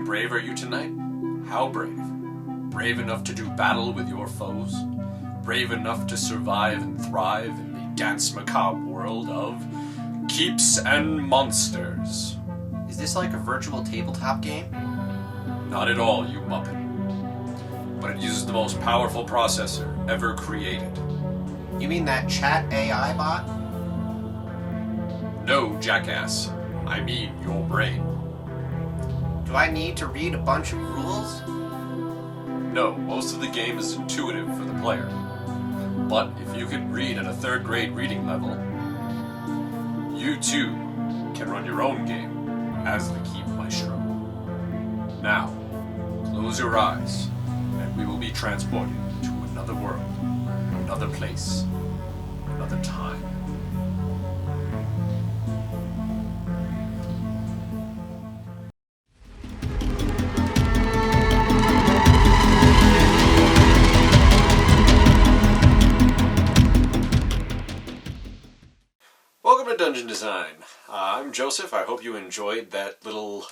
brave are you tonight? How brave? Brave enough to do battle with your foes? Brave enough to survive and thrive in the dance macabre world of Keeps and Monsters? Is this like a virtual tabletop game? Not at all, you muppet. But it uses the most powerful processor ever created. You mean that chat AI bot? No, jackass. I mean your brain. Do I need to read a bunch of rules? No, most of the game is intuitive for the player. But if you can read at a third grade reading level, you too can run your own game as the Keep Maestro. Now, close your eyes, and we will be transported to another world, another place, another time. Welcome to Dungeon Design. I'm Joseph. I hope you enjoyed that little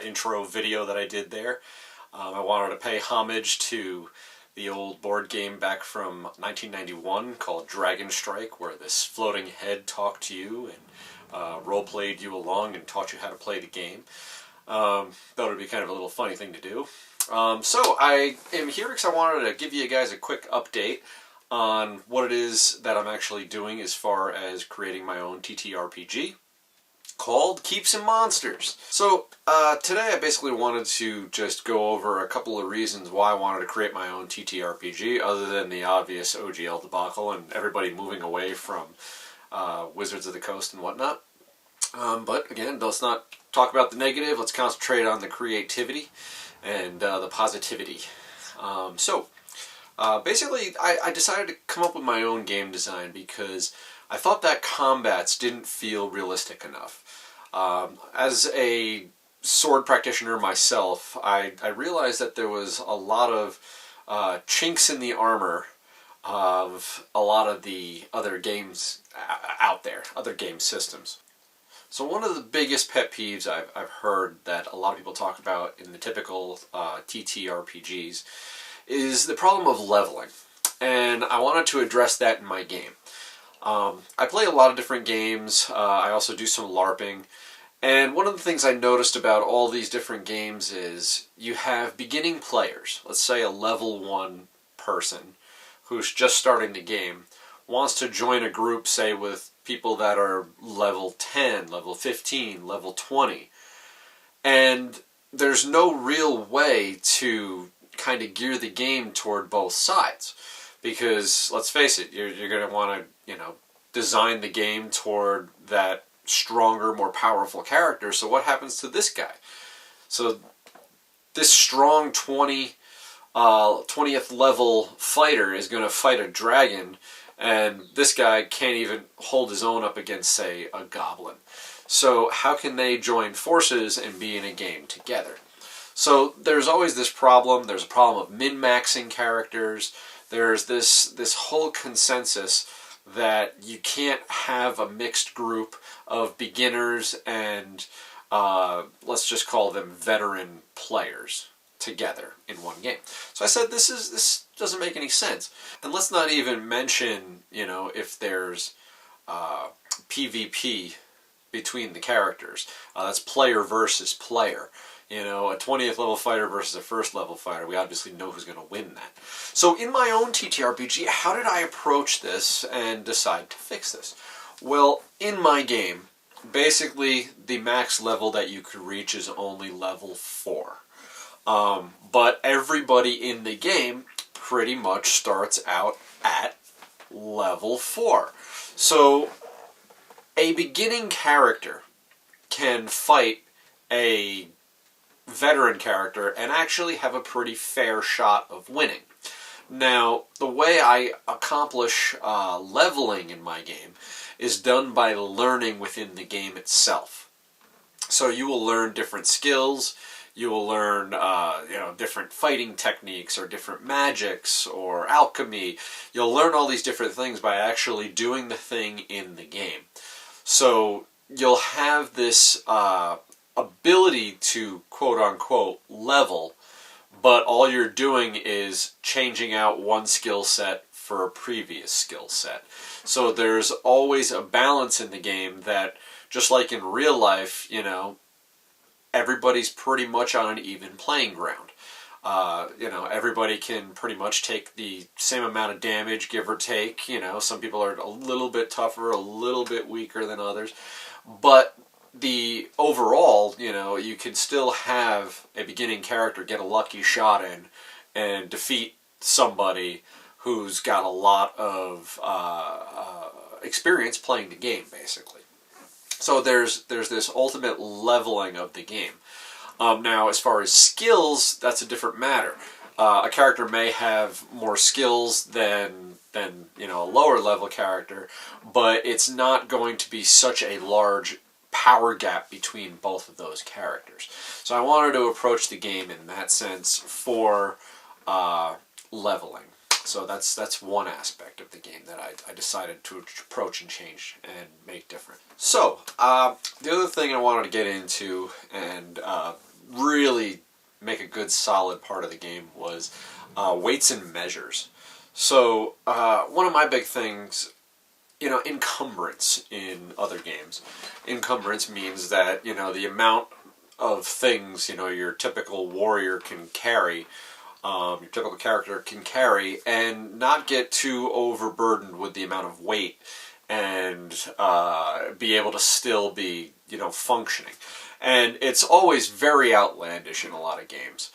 intro video that I did there. I wanted to pay homage to the old board game back from 1991 called Dragon Strike, where this floating head talked to you and role-played you along and taught you how to play the game. Thought it would be kind of a little funny thing to do. So I am here because I wanted to give you guys a quick update on what it is that I'm actually doing as far as creating my own TTRPG called Keeps and Monsters. So today I basically wanted to just go over a couple of reasons why I wanted to create my own TTRPG, other than the obvious OGL debacle and everybody moving away from Wizards of the Coast and whatnot. But again, let's not talk about the negative, let's concentrate on the creativity and the positivity. Basically, I decided to come up with my own game design because I thought that combats didn't feel realistic enough. As a sword practitioner myself, I realized that there was a lot of chinks in the armor of a lot of the other games out there, other game systems. So one of the biggest pet peeves I've heard that a lot of people talk about in the typical TTRPGs is the problem of leveling, and I wanted to address that in my game. I play a lot of different games. I also do some LARPing, and one of the things I noticed about all these different games is you have beginning players, let's say a level 1 person who's just starting the game, wants to join a group, say, with people that are level 10, level 15, level 20, and there's no real way to kind of gear the game toward both sides, because let's face it, you're going to want to design the game toward that stronger, more powerful character. So what happens to this guy? So this strong 20th level fighter is going to fight a dragon, and this guy can't even hold his own up against, say, a goblin. So how can they join forces and be in a game together? So there's always this problem. There's a problem of min-maxing characters. There's this whole consensus that you can't have a mixed group of beginners and let's just call them veteran players together in one game. So I said this doesn't make any sense. And let's not even mention, if there's PvP between the characters. That's player versus player. A 20th level fighter versus a first level fighter, we obviously know who's going to win that. So in my own TTRPG, how did I approach this and decide to fix this? Well, in my game, basically the max level that you could reach is only level 4. But everybody in the game pretty much starts out at level 4. So a beginning character can fight a veteran character and actually have a pretty fair shot of winning. Now, the way I accomplish leveling in my game is done by learning within the game itself. So you will learn different skills, you will learn different fighting techniques or different magics or alchemy. You'll learn all these different things by actually doing the thing in the game. So you'll have this ability to quote-unquote level, but all you're doing is changing out one skill set for a previous skill set. So there's always a balance in the game that, just like in real life, everybody's pretty much on an even playing ground. Everybody can pretty much take the same amount of damage, give or take. Some people are a little bit tougher, a little bit weaker than others. But the overall, you can still have a beginning character get a lucky shot in and defeat somebody who's got a lot of experience playing the game, basically. So there's this ultimate leveling of the game. Now, as far as skills, that's a different matter. A character may have more skills than a lower level character, but it's not going to be such a large power gap between both of those characters. So I wanted to approach the game in that sense for leveling. So that's one aspect of the game that I decided to approach and change and make different. So the other thing I wanted to get into and really make a good solid part of the game was weights and measures. So one of my big things, encumbrance in other games. Encumbrance means that, the amount of things, your typical warrior can carry, your typical character can carry, and not get too overburdened with the amount of weight and be able to still be, functioning. And it's always very outlandish in a lot of games.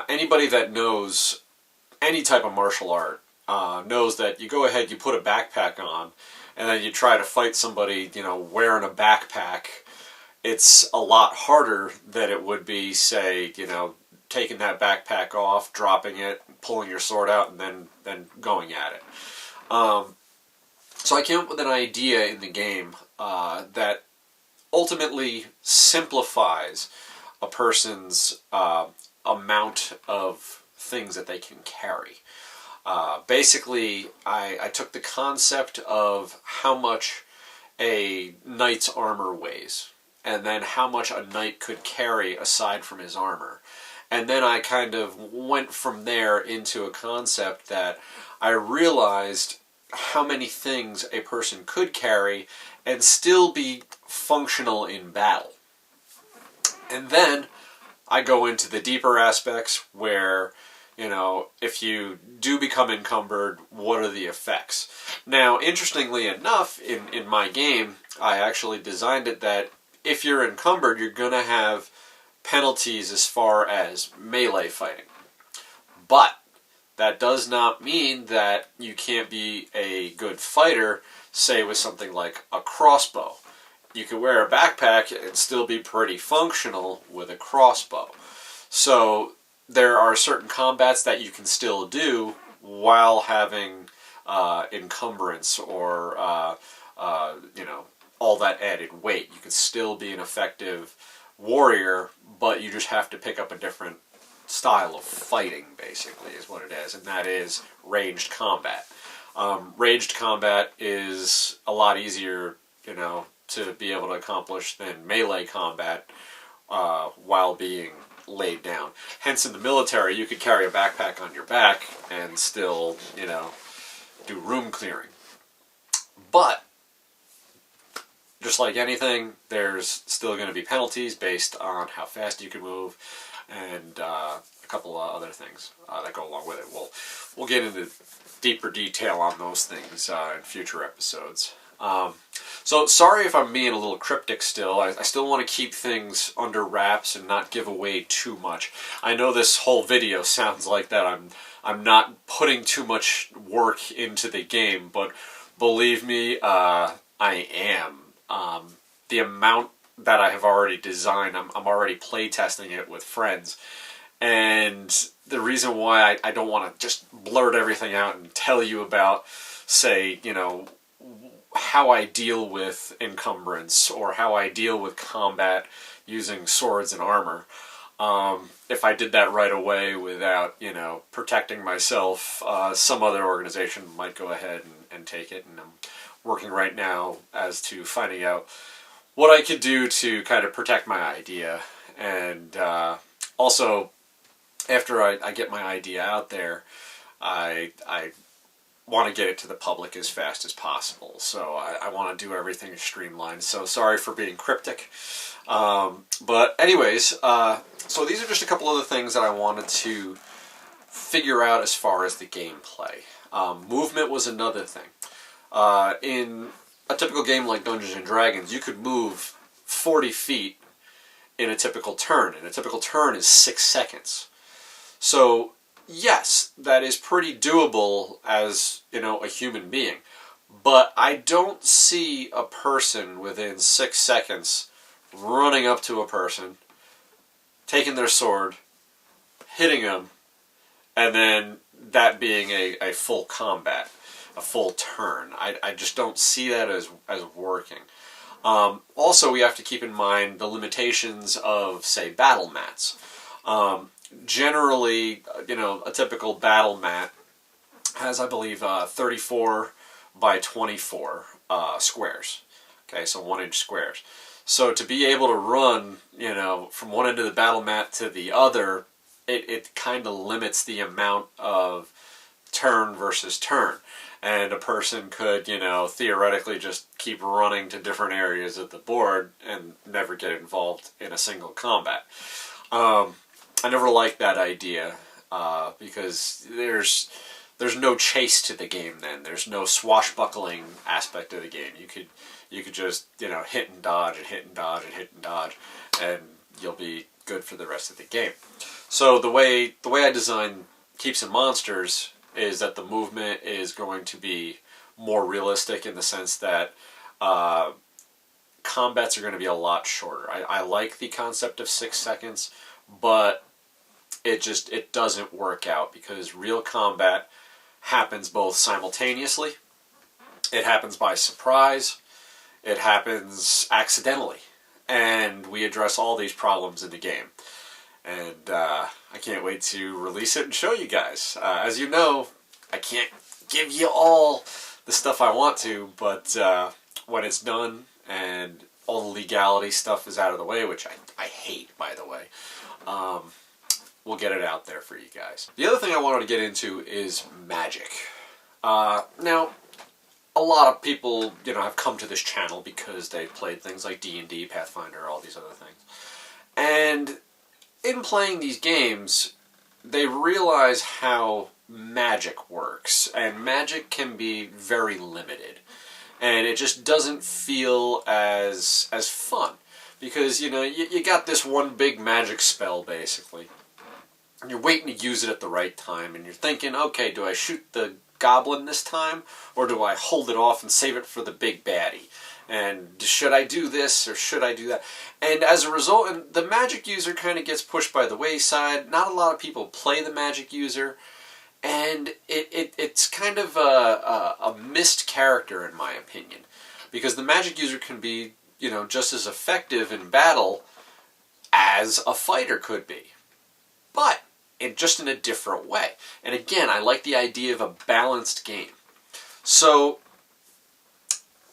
Anybody that knows any type of martial art knows that you go ahead, you put a backpack on, and then you try to fight somebody, wearing a backpack. It's a lot harder than it would be, say, taking that backpack off, dropping it, pulling your sword out, and then going at it. So I came up with an idea in the game that ultimately simplifies a person's amount of things that they can carry. Basically, I took the concept of how much a knight's armor weighs, and then how much a knight could carry aside from his armor. And then I kind of went from there into a concept that I realized how many things a person could carry and still be functional in battle. And then I go into the deeper aspects where, if you do become encumbered, what are the effects? Now, interestingly enough, in my game, I actually designed it that if you're encumbered, you're going to have penalties as far as melee fighting. But that does not mean that you can't be a good fighter, say with something like a crossbow. You can wear a backpack and still be pretty functional with a crossbow. So there are certain combats that you can still do while having encumbrance or all that added weight. You can still be an effective warrior, but you just have to pick up a different style of fighting, basically, is what it is, and that is ranged combat. Ranged combat is a lot easier, to be able to accomplish than melee combat while being laid down. Hence, in the military, you could carry a backpack on your back and still, do room clearing. But just like anything, there's still going to be penalties based on how fast you can move, and a couple of other things that go along with it. We'll get into deeper detail on those things in future episodes. So sorry if I'm being a little cryptic still. I still want to keep things under wraps and not give away too much. I know this whole video sounds like that I'm not putting too much work into the game, but believe me, I am. The amount that I have already designed, I'm already playtesting it with friends. And the reason why I don't want to just blurt everything out and tell you about, say, how I deal with encumbrance or how I deal with combat using swords and armor. If I did that right away without, protecting myself, some other organization might go ahead and take it. And I'm working right now as to finding out what I could do to kind of protect my idea. And also, after I get my idea out there, I want to get it to the public as fast as possible. So I want to do everything streamlined. So sorry for being cryptic. But anyways, so these are just a couple of the things that I wanted to figure out as far as the gameplay. Movement was another thing. In a typical game like Dungeons and Dragons, you could move 40 feet in a typical turn, and a typical turn is 6 seconds. So yes, that is pretty doable as, a human being. But I don't see a person within 6 seconds running up to a person, taking their sword, hitting them, and then that being a full combat, a full turn. I just don't see that as working. Also, we have to keep in mind the limitations of, say, battle mats. Generally, a typical battle mat has, I believe, 34 by 24 squares. Okay, so 1-inch squares. So to be able to run, from one end of the battle mat to the other, it kind of limits the amount of turn versus turn. And a person could, theoretically just keep running to different areas of the board and never get involved in a single combat. I never liked that idea because there's no chase to the game then. There's no swashbuckling aspect of the game. You could just, hit and dodge and hit and dodge and hit and dodge, and you'll be good for the rest of the game. So the way I design Keeps and Monsters is that the movement is going to be more realistic in the sense that combats are going to be a lot shorter. I like the concept of 6 seconds, but it doesn't work out because real combat happens both simultaneously, it happens by surprise, it happens accidentally, and we address all these problems in the game. And I can't wait to release it and show you guys. As you know, I can't give you all the stuff I want to, but when it's done and all the legality stuff is out of the way, which I hate, by the way, we'll get it out there for you guys. The other thing I wanted to get into is magic. Now, a lot of people, have come to this channel because they've played things like D&D, Pathfinder, all these other things. And in playing these games, they realize how magic works, and magic can be very limited, and it just doesn't feel as fun because you got this one big magic spell basically, and you're waiting to use it at the right time, and you're thinking, okay, do I shoot the goblin this time, or do I hold it off and save it for the big baddie? And should I do this or should I do that? And as a result, the magic user kind of gets pushed by the wayside. Not a lot of people play the magic user, and it's kind of a missed character in my opinion, because the magic user can be just as effective in battle as a fighter could be, but just in a different way. And again, I like the idea of a balanced game. So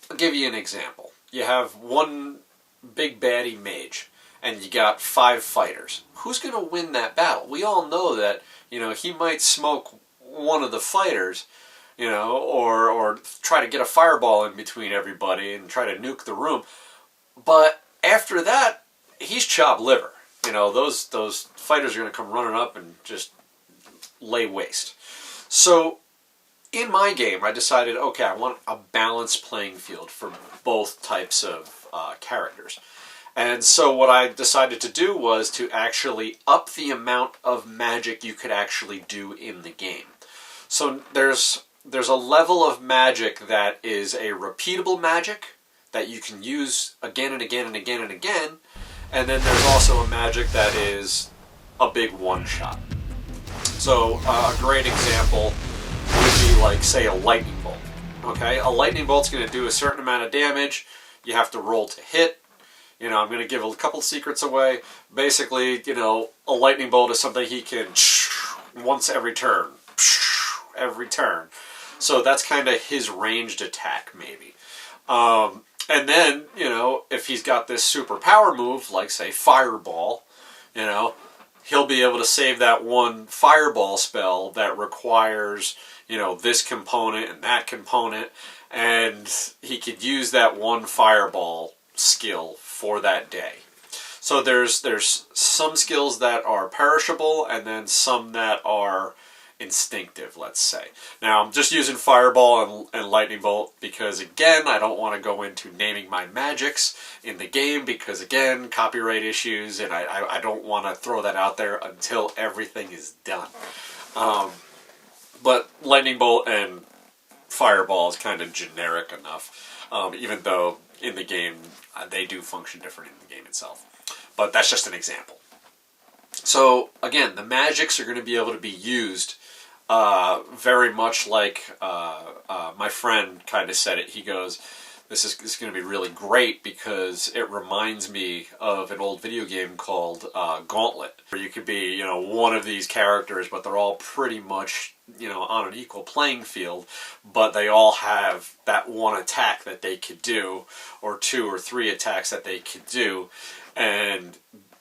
I'll give you an example. You have one big baddie mage, and you got 5 fighters. Who's going to win that battle? We all know that, he might smoke one of the fighters, or try to get a fireball in between everybody and try to nuke the room. But after that, he's chopped liver. Those fighters are going to come running up and just lay waste. So in my game, I decided, okay, I want a balanced playing field for both types of characters. And so what I decided to do was to actually up the amount of magic you could actually do in the game. So there's a level of magic that is a repeatable magic that you can use again and again and again and again. And then there's also a magic that is a big one-shot. So a great example would be like, say, a lightning bolt. Okay, a lightning bolt's going to do a certain amount of damage. You have to roll to hit. I'm going to give a couple secrets away. Basically, a lightning bolt is something he can once every turn. Every turn. So that's kind of his ranged attack, maybe. And then, if he's got this super power move, like, say, Fireball, he'll be able to save that one Fireball spell that requires, this component and that component, and he could use that one Fireball skill for that day. So there's some skills that are perishable, and then some that are instinctive, let's say. Now, I'm just using Fireball and Lightning Bolt because, again, I don't want to go into naming my magics in the game because, again, copyright issues, and I don't want to throw that out there until everything is done. But Lightning Bolt and Fireball is kind of generic enough, even though in the game they do function different in the game itself. But that's just an example. So, again, the magics are going to be able to be used very much like my friend kind of said it. He goes, this is going to be really great because it reminds me of an old video game called Gauntlet, where you could be, one of these characters, but they're all pretty much, on an equal playing field, but they all have that one attack that they could do, or 2 or 3 attacks that they could do, and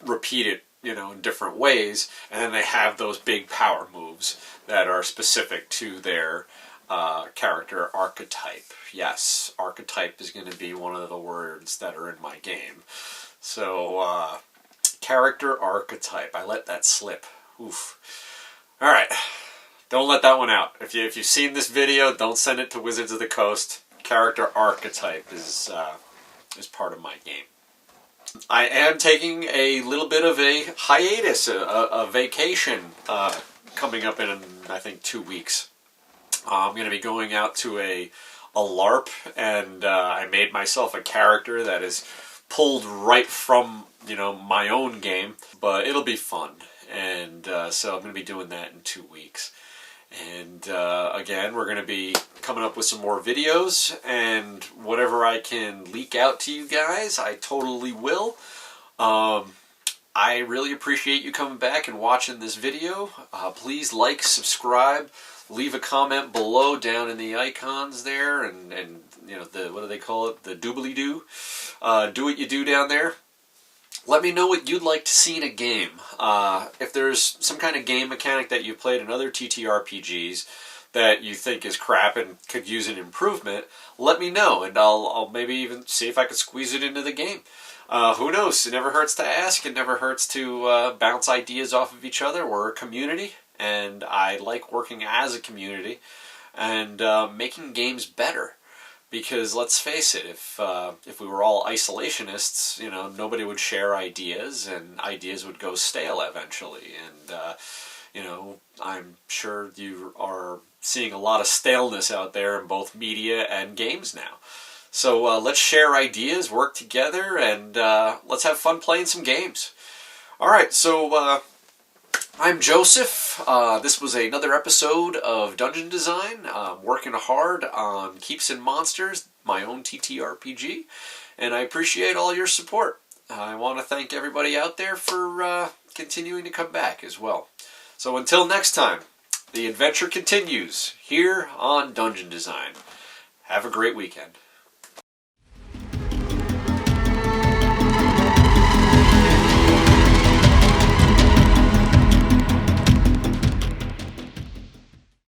repeat it, in different ways, and then they have those big power moves that are specific to their character archetype. Yes, archetype is going to be one of the words that are in my game. So, character archetype. I let that slip. Oof. Alright. Don't let that one out. If you've seen this video, don't send it to Wizards of the Coast. Character archetype is part of my game. I am taking a little bit of a hiatus, a vacation, coming up in, I think, 2 weeks. I'm going to be going out to a LARP, and I made myself a character that is pulled right from, my own game, but it'll be fun. And so I'm going to be doing that in 2 weeks. And again, we're going to be coming up with some more videos, and whatever I can leak out to you guys, I totally will. I really appreciate you coming back and watching this video. Please like, subscribe, leave a comment below down in the icons there, and what do they call it? The doobly-doo. Do what you do down there. Let me know what you'd like to see in a game. If there's some kind of game mechanic that you played in other TTRPGs that you think is crap and could use an improvement, let me know, and I'll maybe even see if I could squeeze it into the game. Who knows? It never hurts to ask. It never hurts to bounce ideas off of each other. We're a community, and I like working as a community and making games better. Because let's face it, if we were all isolationists, nobody would share ideas, and ideas would go stale eventually. And I'm sure you are seeing a lot of staleness out there in both media and games now. So let's share ideas, work together, and let's have fun playing some games. All right, so I'm Joseph. This was another episode of Dungeon Design. I'm working hard on Keeps and Monsters, my own TTRPG, and I appreciate all your support. I want to thank everybody out there for continuing to come back as well. So until next time, the adventure continues here on Dungeon Design. Have a great weekend.